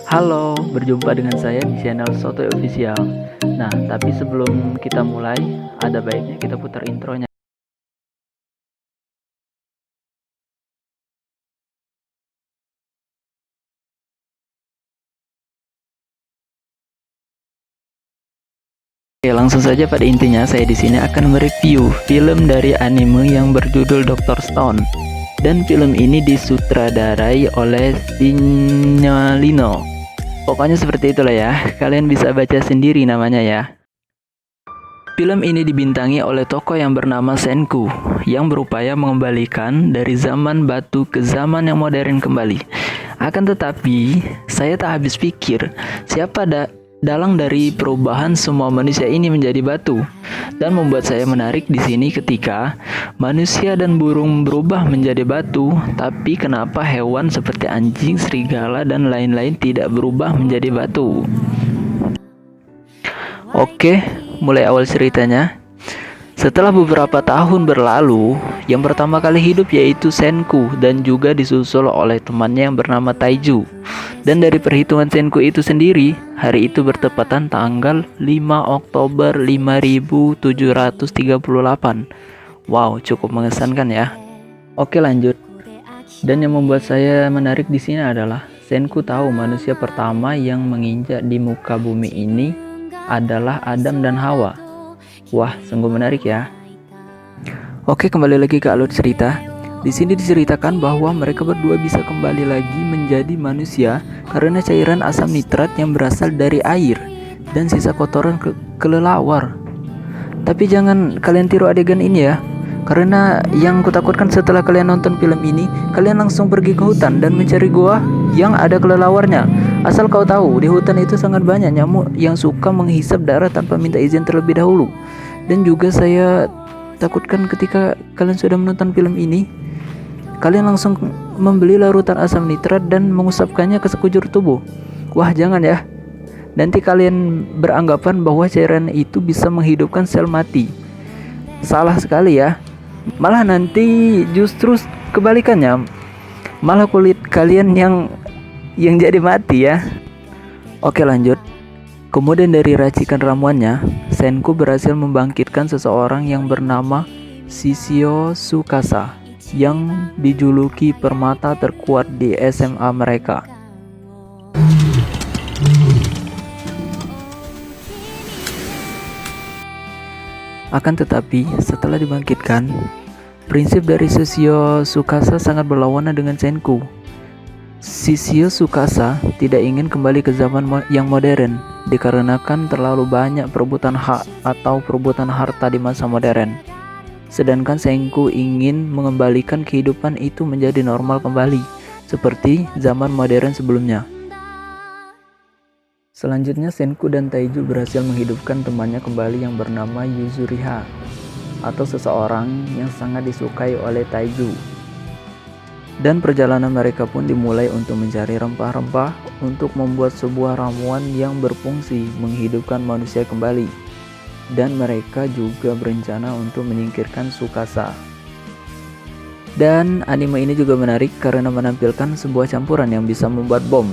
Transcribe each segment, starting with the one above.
Halo, berjumpa dengan saya di channel Sotoy Official. Nah, tapi sebelum kita mulai, ada baiknya kita putar intronya. Oke, langsung saja pada intinya saya di sini akan mereview film dari anime yang berjudul Dr. Stone. Dan film ini disutradarai oleh Signalino. Pokoknya seperti itulah ya, kalian bisa baca sendiri namanya ya. Film ini dibintangi oleh tokoh yang bernama Senku, yang berupaya mengembalikan dari zaman batu ke zaman yang modern kembali. Akan tetapi, saya tak habis pikir, siapa dalang dari perubahan semua manusia ini menjadi batu. Dan membuat saya menarik di sini ketika manusia dan burung berubah menjadi batu, tapi kenapa hewan seperti anjing, serigala, dan lain-lain tidak berubah menjadi batu? Oke, mulai awal ceritanya. Setelah beberapa tahun berlalu, yang pertama kali hidup yaitu Senku dan juga disusul oleh temannya yang bernama Taiju. Dan dari perhitungan Senku itu sendiri, hari itu bertepatan tanggal 5 Oktober 5738. Wow, cukup mengesankan ya. Oke, lanjut. Dan yang membuat saya menarik di sini adalah Senku tahu manusia pertama yang menginjak di muka bumi ini adalah Adam dan Hawa. Wah, sungguh menarik ya. Oke, kembali lagi ke alur cerita. Di sini diceritakan bahwa mereka berdua bisa kembali lagi menjadi manusia karena cairan asam nitrat yang berasal dari air dan sisa kotoran kelelawar. Tapi jangan kalian tiru adegan ini ya. Karena yang kutakutkan setelah kalian nonton film ini, kalian langsung pergi ke hutan dan mencari gua yang ada kelelawarnya. Asal kau tahu, di hutan itu sangat banyak nyamuk yang suka menghisap darah tanpa minta izin terlebih dahulu. Dan juga saya takutkan ketika kalian sudah menonton film ini, kalian langsung membeli larutan asam nitrat dan mengusapkannya ke sekujur tubuh. Wah, jangan ya. Nanti kalian beranggapan bahwa cairan itu bisa menghidupkan sel mati. Salah sekali ya. Malah nanti justru kebalikannya. Malah kulit kalian yang jadi mati ya. Oke, lanjut. Kemudian dari racikan ramuannya, Senku berhasil membangkitkan seseorang yang bernama Shishio Tsukasa yang dijuluki permata terkuat di SMA mereka. Akan tetapi, setelah dibangkitkan, prinsip dari Shishio Tsukasa sangat berlawanan dengan Senku. Shishio Tsukasa tidak ingin kembali ke zaman yang modern, dikarenakan terlalu banyak perebutan hak atau perebutan harta di masa modern. Sedangkan Senku ingin mengembalikan kehidupan itu menjadi normal kembali, seperti zaman modern sebelumnya. Selanjutnya Senku dan Taiju berhasil menghidupkan temannya kembali yang bernama Yuzuriha, atau seseorang yang sangat disukai oleh Taiju. Dan perjalanan mereka pun dimulai untuk mencari rempah-rempah untuk membuat sebuah ramuan yang berfungsi menghidupkan manusia kembali. Dan mereka juga berencana untuk menyingkirkan Tsukasa. Dan anime ini juga menarik karena menampilkan sebuah campuran yang bisa membuat bom.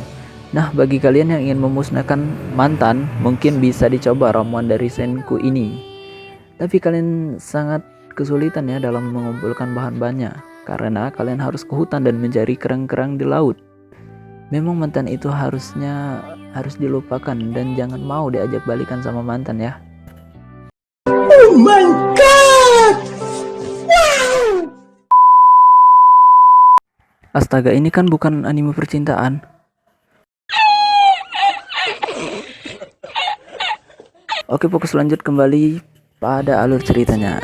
Nah, bagi kalian yang ingin memusnahkan mantan, mungkin bisa dicoba ramuan dari Senku ini. Tapi kalian sangat kesulitan ya dalam mengumpulkan bahan-bahannya, karena kalian harus ke hutan dan mencari kerang-kerang di laut. Memang mantan itu harus dilupakan dan jangan mau diajak balikan sama mantan ya. Oh my god! Wow! Astaga, ini kan bukan anime percintaan. Oke, fokus lanjut kembali pada alur ceritanya.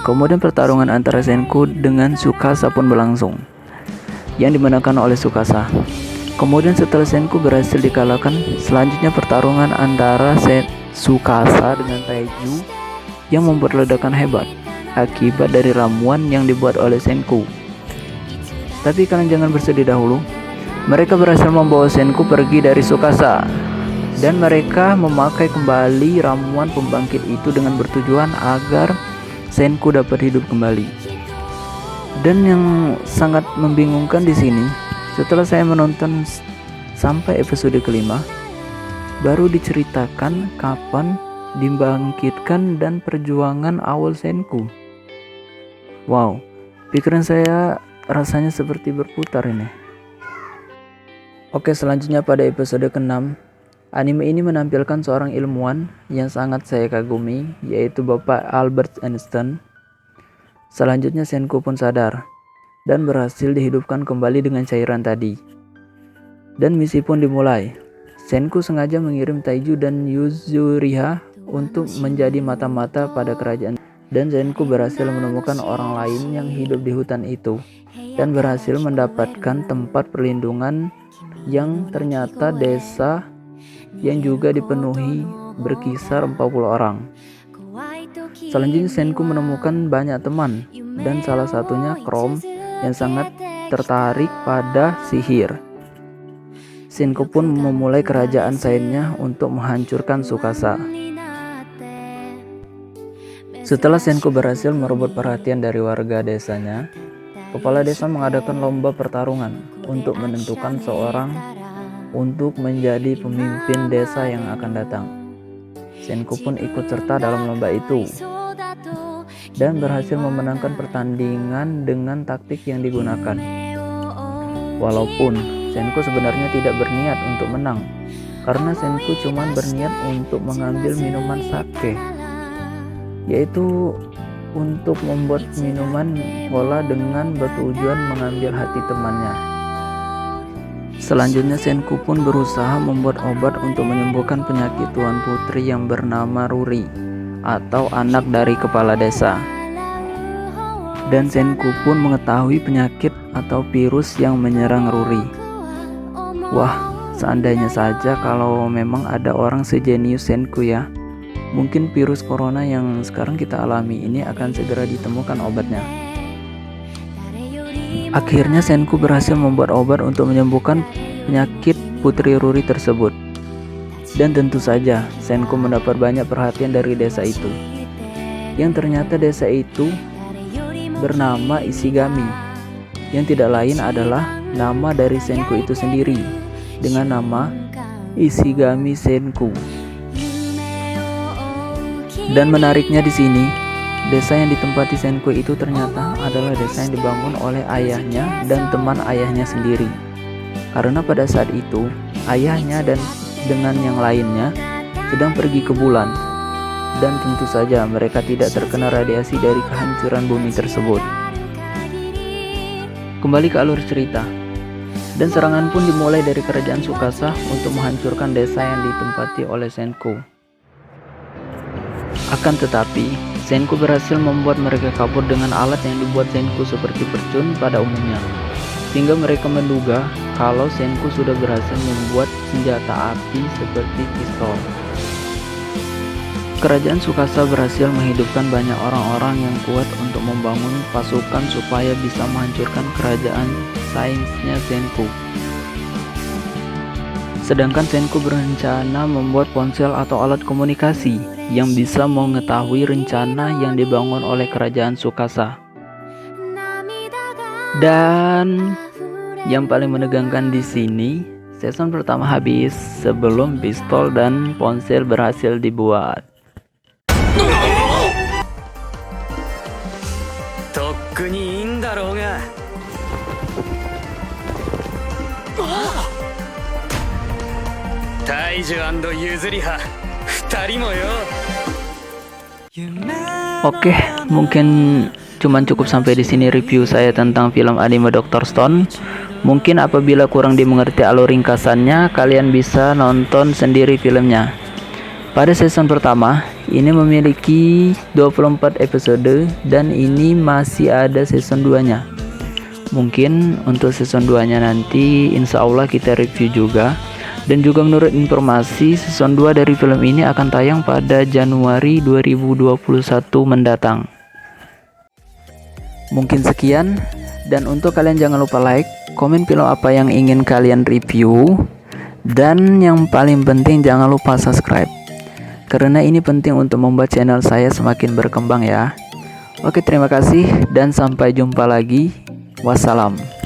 Kemudian pertarungan antara Senku dengan Tsukasa pun berlangsung, yang dimenangkan oleh Tsukasa. Kemudian setelah Senku berhasil dikalahkan, selanjutnya pertarungan antara Tsukasa dengan Taiju yang membuat ledakan hebat akibat dari ramuan yang dibuat oleh Senku. Tapi kalian jangan bersedih dahulu. Mereka berhasil membawa Senku pergi dari Tsukasa. Dan mereka memakai kembali ramuan pembangkit itu dengan bertujuan agar Senku dapat hidup kembali. Dan yang sangat membingungkan di sini, setelah saya menonton sampai episode kelima baru diceritakan kapan dibangkitkan dan perjuangan awal Senku. Wow, pikiran saya rasanya seperti berputar ini. Oke, selanjutnya pada episode ke-6, anime ini menampilkan seorang ilmuwan yang sangat saya kagumi, yaitu Bapak Albert Einstein. Selanjutnya Senku pun sadar dan berhasil dihidupkan kembali dengan cairan tadi. Dan misi pun dimulai. Senku sengaja mengirim Taiju dan Yuzuriha untuk menjadi mata-mata pada kerajaan. Dan Senku berhasil menemukan orang lain yang hidup di hutan itu dan berhasil mendapatkan tempat perlindungan yang ternyata desa yang juga dipenuhi berkisar 40 orang. Selanjutnya Senku menemukan banyak teman dan salah satunya Chrome yang sangat tertarik pada sihir. Senku pun memulai kerajaan Sainnya untuk menghancurkan Tsukasa. Setelah Senku berhasil merebut perhatian dari warga desanya, kepala desa mengadakan lomba pertarungan untuk menentukan seorang untuk menjadi pemimpin desa yang akan datang. Senku pun ikut serta dalam lomba itu dan berhasil memenangkan pertandingan dengan taktik yang digunakan. Walaupun Senku sebenarnya tidak berniat untuk menang, karena Senku cuma berniat untuk mengambil minuman sake, yaitu untuk membuat minuman cola dengan bertujuan mengambil hati temannya. Selanjutnya Senku pun berusaha membuat obat untuk menyembuhkan penyakit Tuan Putri yang bernama Ruri, atau anak dari kepala desa. Dan Senku pun mengetahui penyakit atau virus yang menyerang Ruri. Wah, seandainya saja kalau memang ada orang sejenius Senku ya, mungkin virus corona yang sekarang kita alami ini akan segera ditemukan obatnya. Akhirnya Senku berhasil membuat obat untuk menyembuhkan penyakit Putri Ruri tersebut. Dan tentu saja Senku mendapat banyak perhatian dari desa itu, yang ternyata desa itu bernama Ishigami, yang tidak lain adalah nama dari Senku itu sendiri, dengan nama Ishigami Senku. Dan menariknya di sini, desa yang ditempati Senku itu ternyata adalah desa yang dibangun oleh ayahnya dan teman ayahnya sendiri. Karena pada saat itu, ayahnya dan dengan yang lainnya sedang pergi ke bulan, dan tentu saja mereka tidak terkena radiasi dari kehancuran bumi tersebut. Kembali ke alur cerita, dan serangan pun dimulai dari kerajaan Tsukasa untuk menghancurkan desa yang ditempati oleh Senku. Akan tetapi, Senku berhasil membuat mereka kabur dengan alat yang dibuat Senku seperti percun pada umumnya, sehingga mereka menduga kalau Senku sudah berhasil membuat senjata api seperti pistol. Kerajaan Tsukasa berhasil menghidupkan banyak orang-orang yang kuat untuk membangun pasukan supaya bisa menghancurkan kerajaan sainsnya Senku. Sedangkan Senku berencana membuat ponsel atau alat komunikasi yang bisa mengetahui rencana yang dibangun oleh kerajaan Tsukasa. Dan yang paling menegangkan di sini, season pertama habis sebelum pistol dan ponsel berhasil dibuat. Oke, mungkin cuman cukup sampai di sini review saya tentang film anime Dr. Stone. Mungkin apabila kurang dimengerti alur ringkasannya, kalian bisa nonton sendiri filmnya. Pada season pertama, ini memiliki 24 episode dan ini masih ada season 2-nya. Mungkin untuk season 2-nya nanti insya Allah kita review juga. Dan juga menurut informasi, season 2 dari film ini akan tayang pada Januari 2021 mendatang. Mungkin sekian, dan untuk kalian jangan lupa like, komen film apa yang ingin kalian review, dan yang paling penting jangan lupa subscribe, karena ini penting untuk membuat channel saya semakin berkembang ya. Oke, terima kasih dan sampai jumpa lagi. Wassalam.